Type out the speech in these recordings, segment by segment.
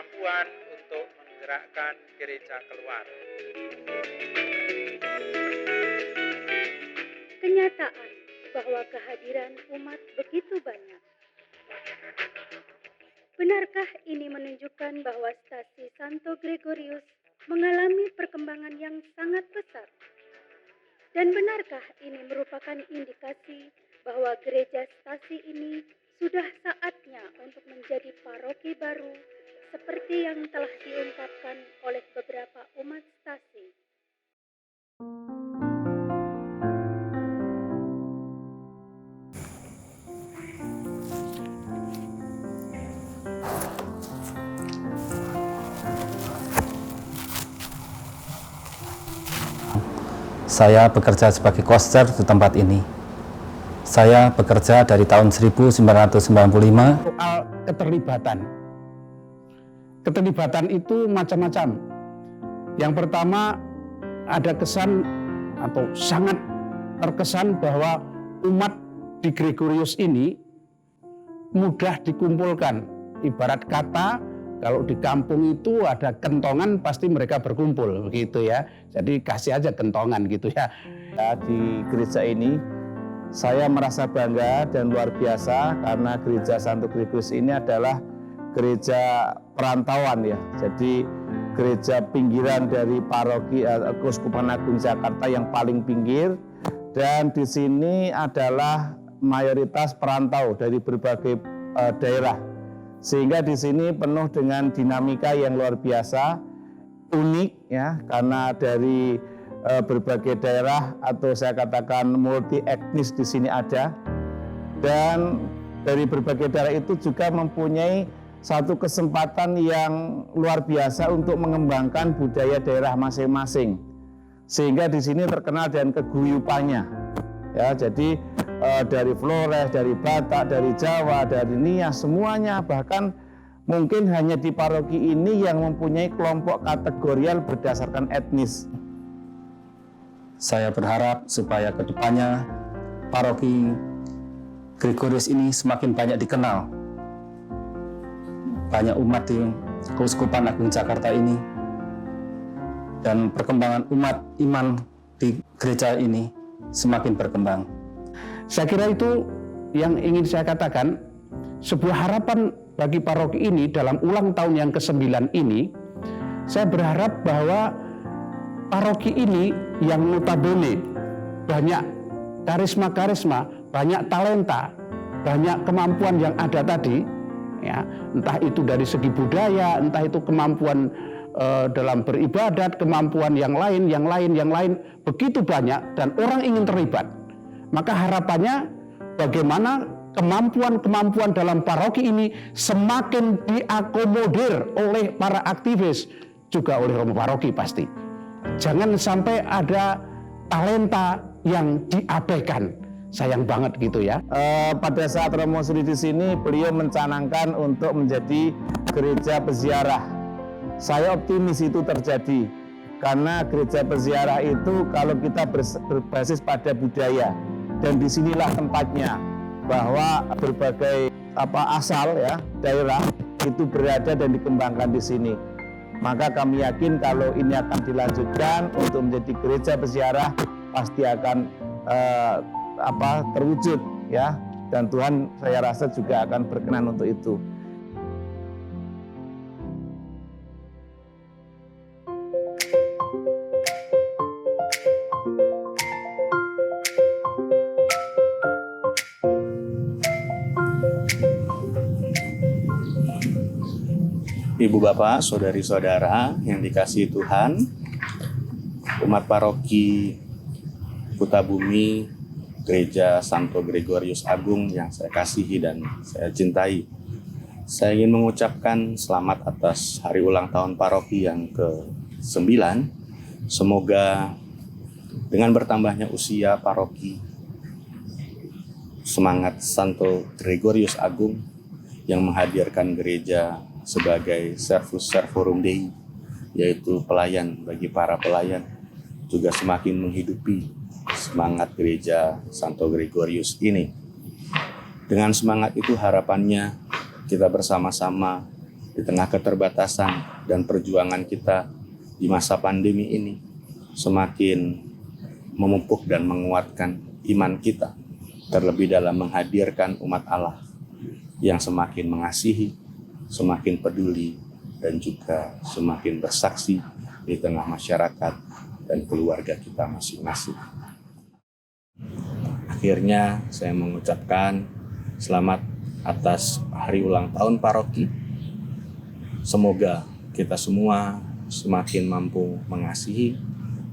kemampuan untuk menggerakkan gereja keluar. Kenyataan bahwa kehadiran umat begitu banyak. Benarkah ini menunjukkan bahwa stasi Santo Gregorius mengalami perkembangan yang sangat pesat? Dan benarkah ini merupakan indikasi bahwa gereja stasi ini sudah saatnya untuk menjadi paroki baru seperti yang telah diungkapkan oleh beberapa umat stasi? Saya bekerja sebagai koster di tempat ini. Saya bekerja dari tahun 1995. Soal keterlibatan. Keterlibatan itu macam-macam. Yang pertama, ada kesan atau sangat terkesan bahwa umat di Gregorius ini mudah dikumpulkan. Ibarat kata, kalau di kampung itu ada kentongan pasti mereka berkumpul begitu ya. Jadi kasih aja kentongan gitu ya. Di gereja ini saya merasa bangga dan luar biasa karena gereja Santo Gregorius ini adalah gereja perantauan ya. Jadi gereja pinggiran dari paroki Keuskupan Agung Jakarta yang paling pinggir, dan di sini adalah mayoritas perantau dari berbagai daerah. Sehingga di sini penuh dengan dinamika yang luar biasa, unik ya, karena dari berbagai daerah atau saya katakan multi etnis di sini ada, dan dari berbagai daerah itu juga mempunyai satu kesempatan yang luar biasa untuk mengembangkan budaya daerah masing-masing, sehingga di sini terkenal dengan keguyupannya ya. Jadi dari Flores, dari Batak, dari Jawa, dari Nias, semuanya, bahkan mungkin hanya di paroki ini yang mempunyai kelompok kategorial berdasarkan etnis. Saya berharap supaya kedepannya paroki Gregorius ini semakin banyak dikenal. Banyak umat di Keuskupan Agung Jakarta ini, dan perkembangan umat iman di gereja ini semakin berkembang. Saya kira itu yang ingin saya katakan. Sebuah harapan bagi paroki ini dalam ulang tahun yang ke-9 ini, saya berharap bahwa paroki ini yang notabene banyak karisma-karisma, banyak talenta, banyak kemampuan yang ada tadi, ya, entah itu dari segi budaya, entah itu kemampuan dalam beribadat, kemampuan yang lain, begitu banyak dan orang ingin terlibat. Maka harapannya bagaimana kemampuan-kemampuan dalam paroki ini semakin diakomodir oleh para aktivis, juga oleh romo paroki pasti. Jangan sampai ada talenta yang diabaikan. Sayang banget gitu ya. Pada saat Romo Sudi di sini, beliau mencanangkan untuk menjadi gereja peziarah. Saya optimis itu terjadi, karena gereja peziarah itu kalau kita berbasis pada budaya, dan disinilah tempatnya, bahwa berbagai asal ya daerah itu berada dan dikembangkan di sini. Maka kami yakin kalau ini akan dilanjutkan untuk menjadi gereja peziarah, pasti akan terwujud ya, dan Tuhan saya rasa juga akan berkenan untuk itu. Ibu bapak, saudari-saudara yang dikasihi Tuhan, umat paroki Kuta Bumi, Gereja Santo Gregorius Agung yang saya kasihi dan saya cintai. Saya ingin mengucapkan selamat atas hari ulang tahun paroki yang ke-9. Semoga dengan bertambahnya usia paroki, semangat Santo Gregorius Agung yang menghadirkan gereja sebagai servus servorum Dei, yaitu pelayan bagi para pelayan, juga semakin menghidupi semangat gereja Santo Gregorius ini. Dengan semangat itu harapannya kita bersama-sama di tengah keterbatasan dan perjuangan kita di masa pandemi ini semakin memupuk dan menguatkan iman kita, terlebih dalam menghadirkan umat Allah yang semakin mengasihi, semakin peduli, dan juga semakin bersaksi di tengah masyarakat dan keluarga kita masing-masing. Akhirnya saya mengucapkan selamat atas hari ulang tahun paroki. Semoga kita semua semakin mampu mengasihi,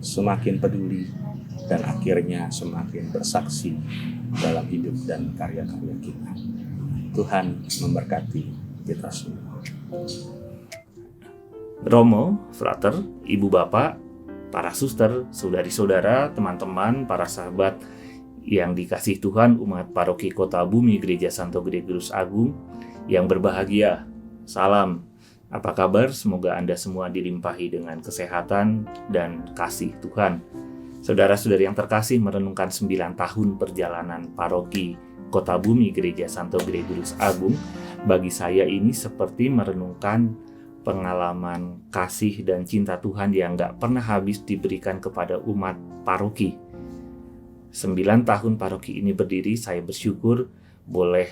semakin peduli, dan akhirnya semakin bersaksi dalam hidup dan karya-karya kita. Tuhan memberkati kita semua. Romo, frater, ibu bapak, para suster, saudari-saudara, teman-teman, para sahabat yang dikasihi Tuhan, umat paroki Kota Bumi Gereja Santo Gregorius Agung yang berbahagia. Salam. Apa kabar? Semoga Anda semua dilimpahi dengan kesehatan dan kasih Tuhan. Saudara-saudari yang terkasih, merenungkan 9 tahun perjalanan paroki Kota Bumi Gereja Santo Gregorius Agung, bagi saya ini seperti merenungkan pengalaman kasih dan cinta Tuhan yang gak pernah habis diberikan kepada umat paroki. 9 tahun paroki ini berdiri, saya bersyukur boleh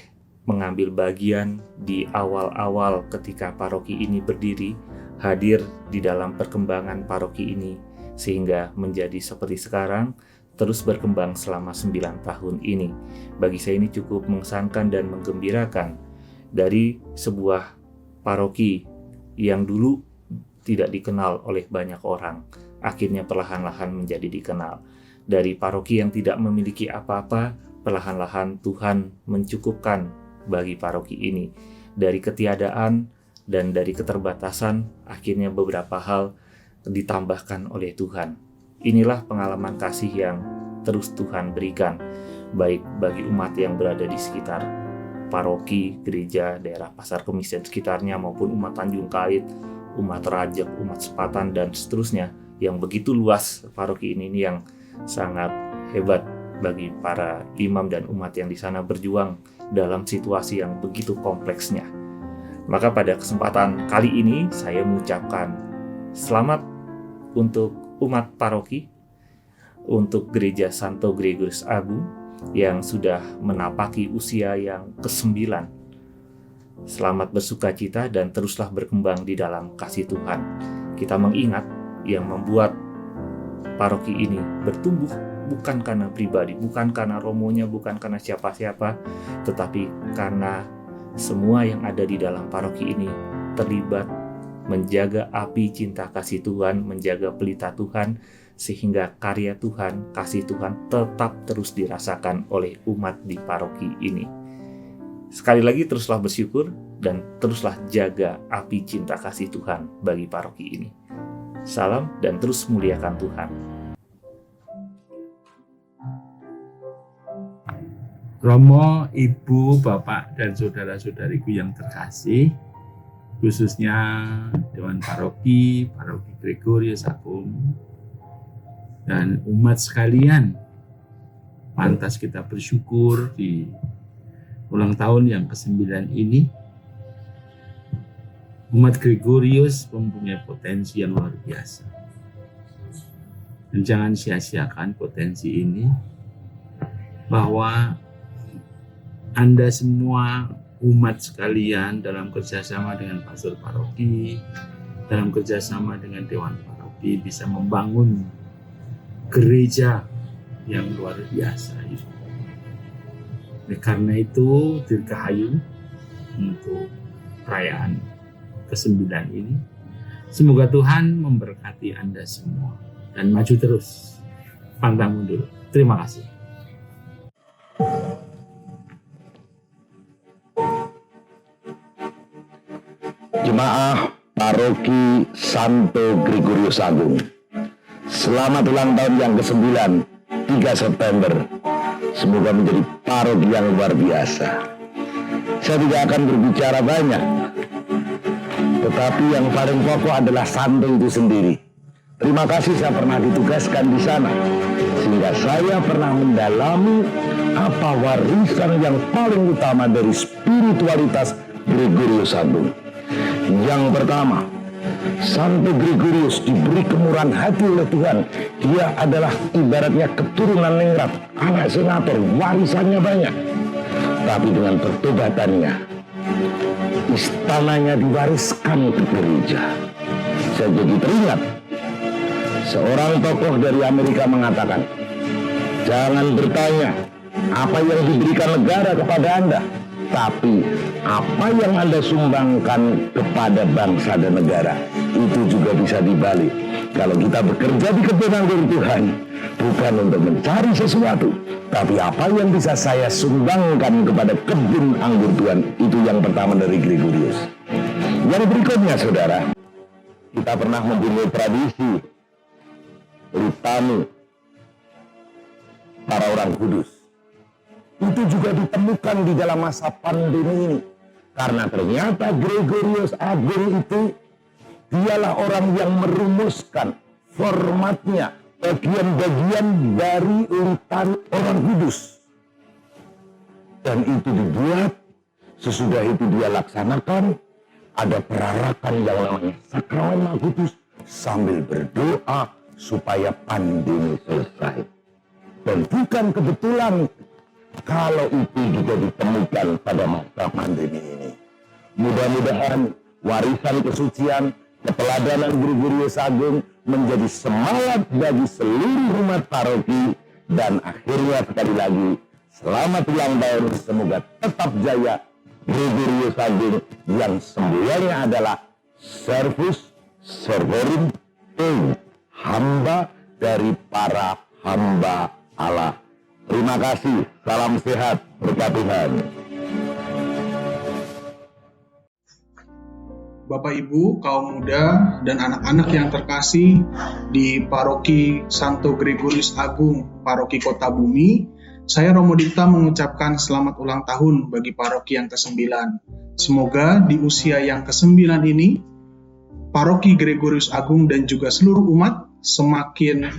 mengambil bagian di awal-awal ketika paroki ini berdiri, hadir di dalam perkembangan paroki ini, sehingga menjadi seperti sekarang, terus berkembang selama 9 tahun ini. Bagi saya ini cukup mengesankan dan menggembirakan, dari sebuah paroki yang dulu tidak dikenal oleh banyak orang, akhirnya perlahan-lahan menjadi dikenal. Dari paroki yang tidak memiliki apa-apa, perlahan-lahan Tuhan mencukupkan bagi paroki ini. Dari ketiadaan dan dari keterbatasan, akhirnya beberapa hal ditambahkan oleh Tuhan. Inilah pengalaman kasih yang terus Tuhan berikan, baik bagi umat yang berada di sekitar paroki, gereja, daerah Pasar Kemis dan sekitarnya, maupun umat Tanjung Kait, umat Rajek, umat Sepatan, dan seterusnya. Yang begitu luas paroki ini yang sangat hebat bagi para imam dan umat yang di sana berjuang dalam situasi yang begitu kompleksnya. Maka pada kesempatan kali ini saya mengucapkan selamat untuk umat paroki, untuk Gereja Santo Gregorius Agung yang sudah menapaki usia yang ke-9. Selamat bersukacita dan teruslah berkembang di dalam kasih Tuhan. Kita mengingat yang membuat paroki ini bertumbuh bukan karena pribadi, bukan karena romonya, bukan karena siapa-siapa, tetapi karena semua yang ada di dalam paroki ini terlibat menjaga api cinta kasih Tuhan, menjaga pelita Tuhan, sehingga karya Tuhan, kasih Tuhan tetap terus dirasakan oleh umat di paroki ini. Sekali lagi teruslah bersyukur dan teruslah jaga api cinta kasih Tuhan bagi paroki ini. Salam dan terus muliakan Tuhan. Romo, Ibu, Bapak, dan saudara-saudariku yang terkasih, khususnya Dewan Paroki Gregorius Agung, dan umat sekalian, pantas kita bersyukur di ulang tahun yang ke-9 ini. Umat Gregorius mempunyai potensi yang luar biasa. Dan jangan sia-siakan potensi ini, bahwa Anda semua umat sekalian dalam kerjasama dengan pastor paroki, dalam kerjasama dengan Dewan Paroki bisa membangun gereja yang luar biasa itu. Karena itu dirgahayu untuk perayaan ke-9 ini. Semoga Tuhan memberkati Anda semua dan maju terus, pantang mundur. Terima kasih. Jemaah Paroki Santo Gregorius Agung, selamat ulang tahun yang ke-9, 3 September. Semoga menjadi paroki yang luar biasa. Saya tidak akan berbicara banyak, tetapi yang paling pokok adalah santo itu sendiri. Terima kasih saya pernah ditugaskan di sana, sehingga saya pernah mendalami apa warisan yang paling utama dari spiritualitas Gregorius Agung, Yang pertama, Santo Gregorius diberi kemurahan hati oleh Tuhan. Dia adalah ibaratnya keturunan ningrat, anak senator, warisannya banyak. Tapi dengan pertobatannya, istananya diwariskan ke gereja. Saya jadi teringat, seorang tokoh dari Amerika mengatakan, jangan bertanya apa yang diberikan negara kepada Anda, tapi apa yang Anda sumbangkan kepada bangsa dan negara. Itu juga bisa dibalik. Kalau kita bekerja di kebun anggur Tuhan, bukan untuk mencari sesuatu, tapi apa yang bisa saya sumbangkan kepada kebun anggur Tuhan. Itu yang pertama dari Gregorius. Yang berikutnya, saudara, kita pernah mempunyai tradisi litani para orang kudus. Itu juga ditemukan di dalam masa pandemi ini. Karena ternyata Gregorius Agung itu dialah orang yang merumuskan formatnya, bagian-bagian dari litani orang kudus. Dan itu dibuat, sesudah itu dia laksanakan, ada perarakan yang namanya Sakramen Maha Kudus, sambil berdoa supaya pandemi selesai. Dan bukan kebetulan kalau itu juga ditemukan pada masa pandemi ini. Mudah-mudahan warisan kesucian, keteladanan Gregorius Agung menjadi semangat bagi seluruh umat paroki. Dan akhirnya sekali lagi, selamat ulang tahun, semoga tetap jaya Gregorius Agung yang semboyannya adalah Servus Servorum Dei, hamba dari para hamba Allah. Terima kasih, salam sehat, berkat Tuhan. Bapak Ibu, kaum muda, dan anak-anak yang terkasih di Paroki Santo Gregorius Agung, Paroki Kota Bumi, saya Romo Dipta mengucapkan selamat ulang tahun bagi paroki yang ke-9. Semoga di usia yang ke-9 ini, Paroki Gregorius Agung dan juga seluruh umat semakin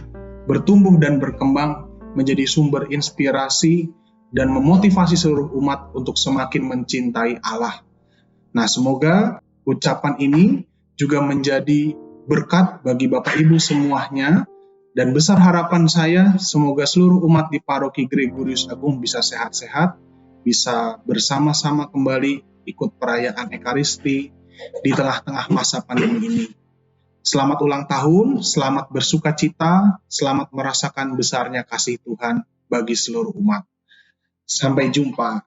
bertumbuh dan berkembang menjadi sumber inspirasi dan memotivasi seluruh umat untuk semakin mencintai Allah. Nah, semoga ucapan ini juga menjadi berkat bagi Bapak Ibu semuanya, dan besar harapan saya semoga seluruh umat di Paroki Gregorius Agung bisa sehat-sehat, bisa bersama-sama kembali ikut perayaan Ekaristi di tengah-tengah masa pandemi ini. Selamat ulang tahun, selamat bersukacita, selamat merasakan besarnya kasih Tuhan bagi seluruh umat. Sampai jumpa.